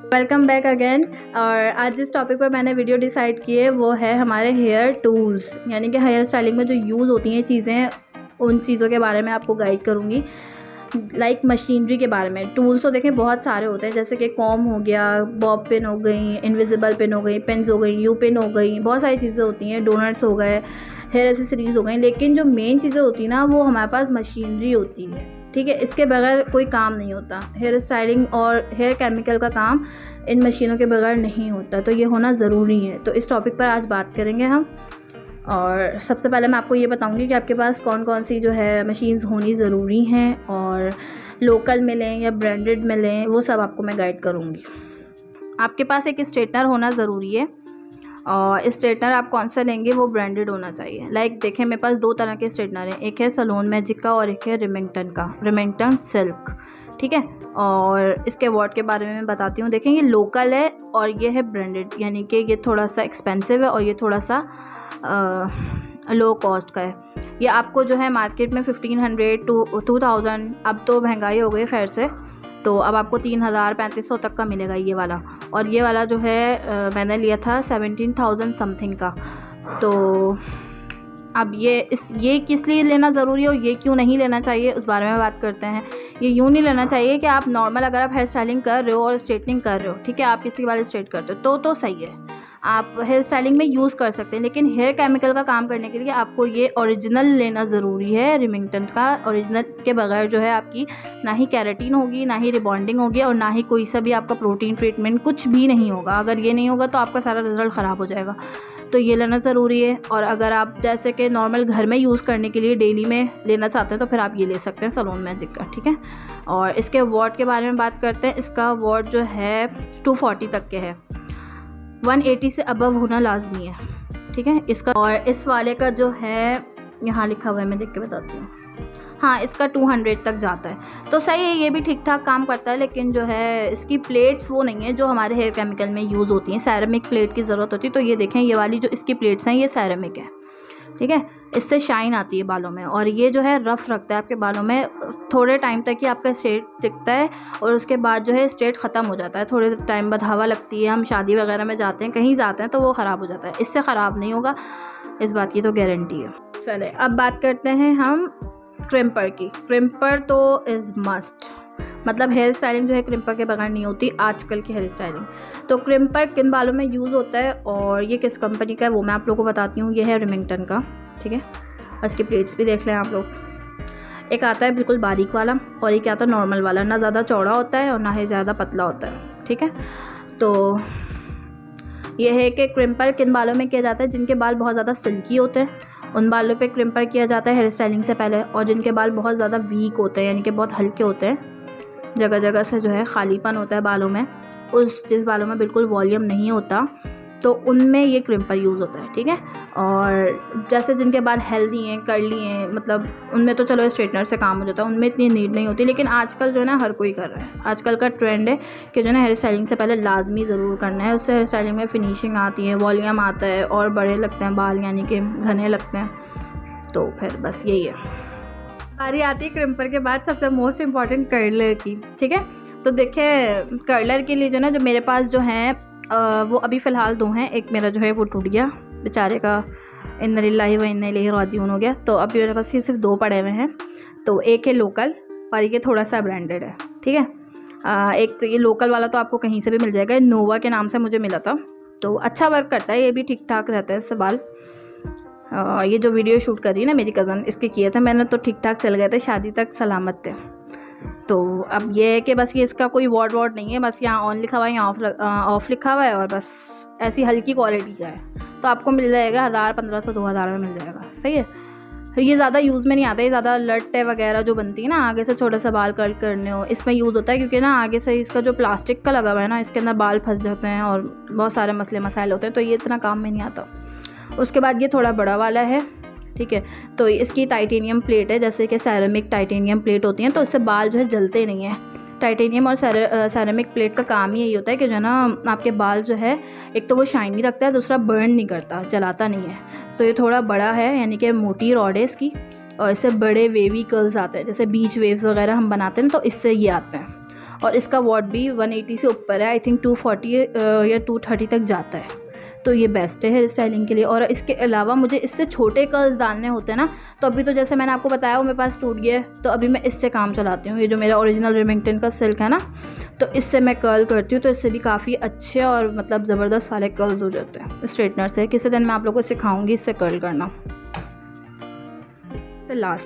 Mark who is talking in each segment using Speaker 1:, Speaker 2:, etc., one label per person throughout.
Speaker 1: Welcome back again. और आज जिस टॉपिक पर मैंने वीडियो डिसाइड की है वो है हमारे हेयर टूल्स, यानी कि हेयर स्टाइलिंग में जो यूज़ होती हैं चीज़ें, उन चीज़ों के बारे में आपको गाइड करूँगी। लाइक मशीनरी के बारे में। टूल्स तो देखें बहुत सारे होते हैं, जैसे कि कॉम हो गया, बॉब पिन हो गई, इनविजिबल पिन हो गई, पेन्स हो गई, यू पिन हो गई, बहुत सारी चीज़ें होती हैं, डोनट्स हो गए, हेयर एसेसरीज़ हो गई। लेकिन जो मेन चीज़ें होती हैं ना, वो हमारे पास मशीनरी होती है, ठीक है। इसके बगैर कोई काम नहीं होता। हेयर स्टाइलिंग और हेयर केमिकल का काम इन मशीनों के बगैर नहीं होता, तो ये होना ज़रूरी है। तो इस टॉपिक पर आज बात करेंगे हम। और सबसे पहले मैं आपको ये बताऊंगी कि आपके पास कौन कौन सी जो है मशीन्स होनी ज़रूरी हैं, और लोकल में लें या ब्रांडेड में लें, वो सब आपको मैं गाइड करूंगी। आपके पास एक स्ट्रेटनर होना ज़रूरी है, और स्ट्रेटनर आप कौन सा लेंगे वो ब्रांडेड होना चाहिए। लाइक देखें, मेरे पास दो तरह के स्ट्रेटनर हैं, एक है सलोन मैजिक का और एक है रिमिंगटन का, रिमिंगटन सिल्क, ठीक है। और इसके वॉट के बारे में मैं बताती हूँ। देखें, ये लोकल है और ये है ब्रांडेड, यानी कि ये थोड़ा सा एक्सपेंसिव है और ये थोड़ा सा लो कॉस्ट का है। ये आपको जो है मार्केट में 1500 to 2000, अब तो महंगाई हो गई खैर से, तो अब आपको 3000 3500 तक का मिलेगा ये वाला। और ये वाला जो है मैंने लिया था 17,000 समथिंग का। तो अब ये किस लिए लेना ज़रूरी है और ये क्यों नहीं लेना चाहिए, उस बारे में बात करते हैं। ये यूँ नहीं लेना चाहिए कि आप नॉर्मल, अगर आप हेयर स्टाइलिंग कर रहे हो और स्ट्रेटनिंग कर रहे हो, ठीक है, आप किसी के बाल स्ट्रेट करते हो तो सही है, आप हेयर स्टाइलिंग में यूज़ कर सकते हैं। लेकिन हेयर केमिकल का काम करने के लिए आपको ये ओरिजिनल लेना ज़रूरी है, रिमिंगटन का। ओरिजिनल के बगैर जो है आपकी ना ही केराटिन होगी, ना ही रिबॉन्डिंग होगी, और ना ही कोई सा भी आपका प्रोटीन ट्रीटमेंट, कुछ भी नहीं होगा। अगर ये नहीं होगा तो आपका सारा रिजल्ट ख़राब हो जाएगा, तो ये लेना ज़रूरी है। और अगर आप जैसे कि नॉर्मल घर में यूज़ करने के लिए डेली में लेना चाहते हैं तो फिर आप ये ले सकते हैं सलोन मैजिक का, ठीक है। और इसके वॉट के बारे में बात करते हैं। इसका वॉट जो है 240 तक के है, 180 से अबव होना लाजमी है, ठीक है इसका। और इस वाले का जो है यहाँ लिखा हुआ है, मैं देख के बताती हूँ। हाँ, इसका 200 तक जाता है, तो सही है, ये भी ठीक ठाक काम करता है। लेकिन जो है इसकी प्लेट्स वो नहीं है जो हमारे हेयर केमिकल में यूज़ होती हैं, सेरेमिक प्लेट की ज़रूरत होती है। तो ये देखें, ये वाली जो इसकी प्लेट्स हैं ये सेरेमिक है, ठीक है। इससे शाइन आती है बालों में, और ये जो है रफ़ रखता है आपके बालों में, थोड़े टाइम तक ही आपका स्ट्रेट टिकता है, और उसके बाद जो है स्ट्रेट ख़त्म हो जाता है। थोड़े टाइम बाद हवा लगती है, हम शादी वगैरह में जाते हैं, कहीं जाते हैं, तो वो ख़राब हो जाता है। इससे ख़राब नहीं होगा, इस बात की तो गारंटी है। चले अब बात करते हैं हम क्रिम्पर की। क्रिम्पर तो इज़ मस्ट, मतलब हेयर स्टाइलिंग जो है क्रिम्पर के बगैर नहीं होती आजकल की हेयर स्टाइलिंग। तो क्रिम्पर किन बालों में यूज़ होता है और ये किस कंपनी का है वो मैं आप लोगों को बताती हूँ। ये है रिमिंगटन का, ठीक है। और इसकी प्लेट्स भी देख लें आप लोग। एक आता है बिल्कुल बारीक वाला, और एक आता है नॉर्मल वाला, ना ज़्यादा चौड़ा होता है और ना ही ज़्यादा पतला होता है, ठीक है। तो ये है कि क्रिम्पर किन बालों में किया जाता है। जिनके बाल बहुत ज़्यादा सिल्की होते हैं उन बालों पे क्रिम्पर किया जाता है हेयर स्टाइलिंग से पहले, और जिनके बाल बहुत ज़्यादा वीक होते हैं, यानी कि बहुत हल्के होते हैं, जगह जगह से जो है खालीपन होता है बालों में, जिस बालों में बिल्कुल वॉल्यूम नहीं होता, तो उनमें ये क्रिम्पर यूज़ होता है, ठीक है। और जैसे जिनके बाल हेल्दी हैं, कर्ली हैं, मतलब उनमें तो चलो स्ट्रेटनर से काम हो जाता है, उनमें इतनी नीड नहीं होती। लेकिन आजकल जो है ना हर कोई कर रहा है, आजकल का ट्रेंड है कि जो है ना हेयर स्टाइलिंग से पहले लाजमी ज़रूर करना है। उससे हेयर स्टाइलिंग में फिनिशिंग आती है, वॉल्यूम आता है, और बड़े लगते हैं बाल, यानी कि घने लगते हैं। तो फिर बस यही है। बारी आती है क्रिम्पर के बाद सबसे मोस्ट इम्पॉर्टेंट कर्लर की, ठीक है। तो देखिए, कर्लर के लिए जो ना, जो मेरे पास जो हैं वो अभी फ़िलहाल दो हैं। एक मेरा जो है वो टूट गया बेचारे का, इन्ना लिल्लाहि व इन्ना इलैहि राजिऊन हो गया, तो अभी मेरे पास ये सिर्फ दो पड़े हुए हैं। तो एक है लोकल और एक थोड़ा सा ब्रांडेड है, ठीक है। एक तो ये लोकल वाला तो आपको कहीं से भी मिल जाएगा, नोवा के नाम से मुझे मिला था, तो अच्छा वर्क करता है, ये भी ठीक ठाक रहता है इससे बाल। ये जो वीडियो शूट कर रही है ना मेरी कज़न, इसके किए थे मैंने, तो ठीक ठाक चल गए थे, शादी तक सलामत थे। तो अब ये है कि बस ये इसका कोई वॉट नहीं है, बस यहाँ ऑन लिखा हुआ है, यहाँ ऑफ लिखा हुआ है, और बस ऐसी हल्की क्वालिटी का है। तो आपको मिल जाएगा 1000 1500 2000 में मिल जाएगा, सही है। ये ज़्यादा यूज़ में नहीं आता, ये ज़्यादा लट्टे वगैरह जो बनती है ना, आगे से छोटे से बाल कट करने हो, इसमें यूज़ होता है। क्योंकि ना आगे से इसका जो प्लास्टिक का लगा हुआ है ना, इसके अंदर बाल फंस जाते हैं और बहुत सारे मसले मसाइल होते हैं, तो ये इतना काम में नहीं आता। उसके बाद ये थोड़ा बड़ा वाला है, ठीक है। तो इसकी टाइटेनियम प्लेट है, जैसे कि सेरेमिक टाइटेनियम प्लेट होती हैं, तो इससे बाल जो है जलते नहीं है। टाइटेनियम और सेरेमिक प्लेट का काम ही यही होता है कि जो है ना आपके बाल जो है, एक तो वो शाइनी रखता है, दूसरा बर्न नहीं करता, जलाता नहीं है। तो ये थोड़ा बड़ा है, यानी कि मोटी रॉड है इसकी, और इससे बड़े वेवी कर्ल्स आते हैं, जैसे बीच वेव्स वगैरह हम बनाते हैं तो इससे ये आते हैं। और इसका वॉट भी 180 से ऊपर है, आई थिंक 240 या 230 तक जाता है। तो ये बेस्ट है हेयर स्टाइलिंग के लिए। और इसके अलावा मुझे इससे छोटे कर्ल्स डालने होते हैं ना, तो अभी तो जैसे मैंने आपको बताया वो मेरे पास टूट गया है, तो अभी मैं इससे काम चलाती हूँ। ये जो मेरा ओरिजिनल रेमिंगटन का सिल्क है ना, तो इससे मैं कर्ल करती हूँ, तो इससे भी काफ़ी अच्छे और मतलब ज़बरदस्त वाले कर्ल्स हो जाते हैं स्ट्रेटनर से। किसी दिन मैं आप लोगों को सिखाऊंगी इससे कर्ल करना। तो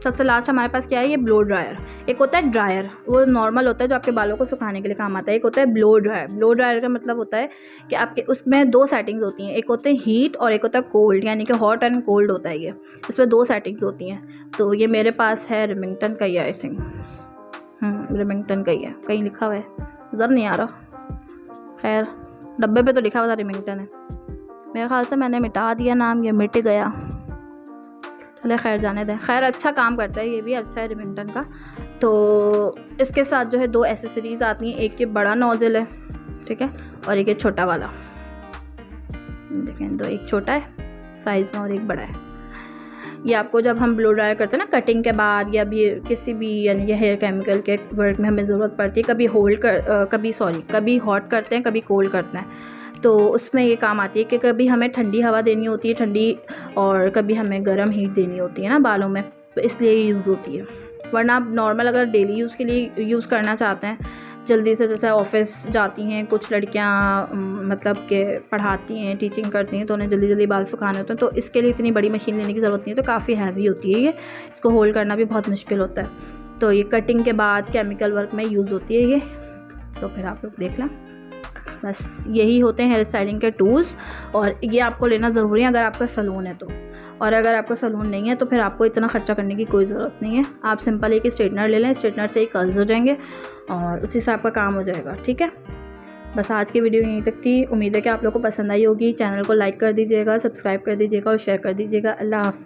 Speaker 1: सबसे लास्ट हमारे पास क्या है, ये ब्लो ड्रायर। एक होता है ड्रायर, वो नॉर्मल होता है जो आपके बालों को सुखाने के लिए काम आता है। एक होता है ब्लो ड्रायर। ब्लो ड्रायर का मतलब होता है कि आपके उसमें 2 सेटिंग्स होती हैं, एक होते हैं हीट और एक होता है कोल्ड, यानी कि हॉट एंड कोल्ड होता है ये। इसमें 2 सेटिंग्स होती हैं। तो ये मेरे पास है रेमिंगटन का ही है, आई थिंक रेमिंगटन का ही है, कहीं लिखा हुआ है नज़र नहीं आ रहा। खैर डब्बे पे तो लिखा हुआ था रेमिंगटन है, मेरे ख्याल से मैंने मिटा दिया नाम, ये मिट गया। चले खैर जाने दें। खैर अच्छा काम करता है, ये भी अच्छा है रेमिंगटन का। तो इसके साथ जो है 2 एसेसरीज़ आती हैं, एक ये बड़ा नोज़ल है, ठीक है, और एक ये छोटा वाला। देखें, 2, एक छोटा है साइज़ में और एक बड़ा है। ये आपको जब हम ब्लो ड्रायर करते हैं ना कटिंग के बाद, या भी किसी भी यानी कि हेयर केमिकल के वर्क में हमें ज़रूरत पड़ती है, कभी हॉट करते हैं, कभी कोल्ड करते हैं, तो उसमें ये काम आती है कि कभी हमें ठंडी हवा देनी होती है ठंडी, और कभी हमें गर्म हीट देनी होती है ना बालों में, तो इसलिए यूज़ होती है। वरना आप नॉर्मल अगर डेली यूज़ के लिए यूज़ करना चाहते हैं जल्दी से, जैसे ऑफिस जाती हैं कुछ लड़कियां, मतलब कि पढ़ाती हैं, टीचिंग करती हैं, तो उन्हें जल्दी जल्दी बाल सुखाने होते हैं, तो इसके लिए इतनी बड़ी मशीन लेने की ज़रूरत नहीं है। तो काफ़ी हैवी होती है ये, इसको होल्ड करना भी बहुत मुश्किल होता है। तो ये कटिंग के बाद केमिकल वर्क में यूज़ होती है ये। तो फिर आप लोग देख लें, बस यही होते हैं हेयर स्टाइलिंग के टूल्स। और ये आपको लेना ज़रूरी है अगर आपका सलून है तो, और अगर आपका सलून नहीं है तो फिर आपको इतना ख़र्चा करने की कोई ज़रूरत नहीं है। आप सिंपल एक स्ट्रेटनर ले लें, स्ट्रेटनर से ही कर्ल्स हो जाएंगे और उसी से आपका काम हो जाएगा, ठीक है। बस आज की वीडियो यहीं तक थी। उम्मीद है कि आप लोगों को पसंद आई होगी। चैनल को लाइक कर दीजिएगा, सब्सक्राइब कर दीजिएगा और शेयर कर दीजिएगा। अल्लाह हाफ़िज़।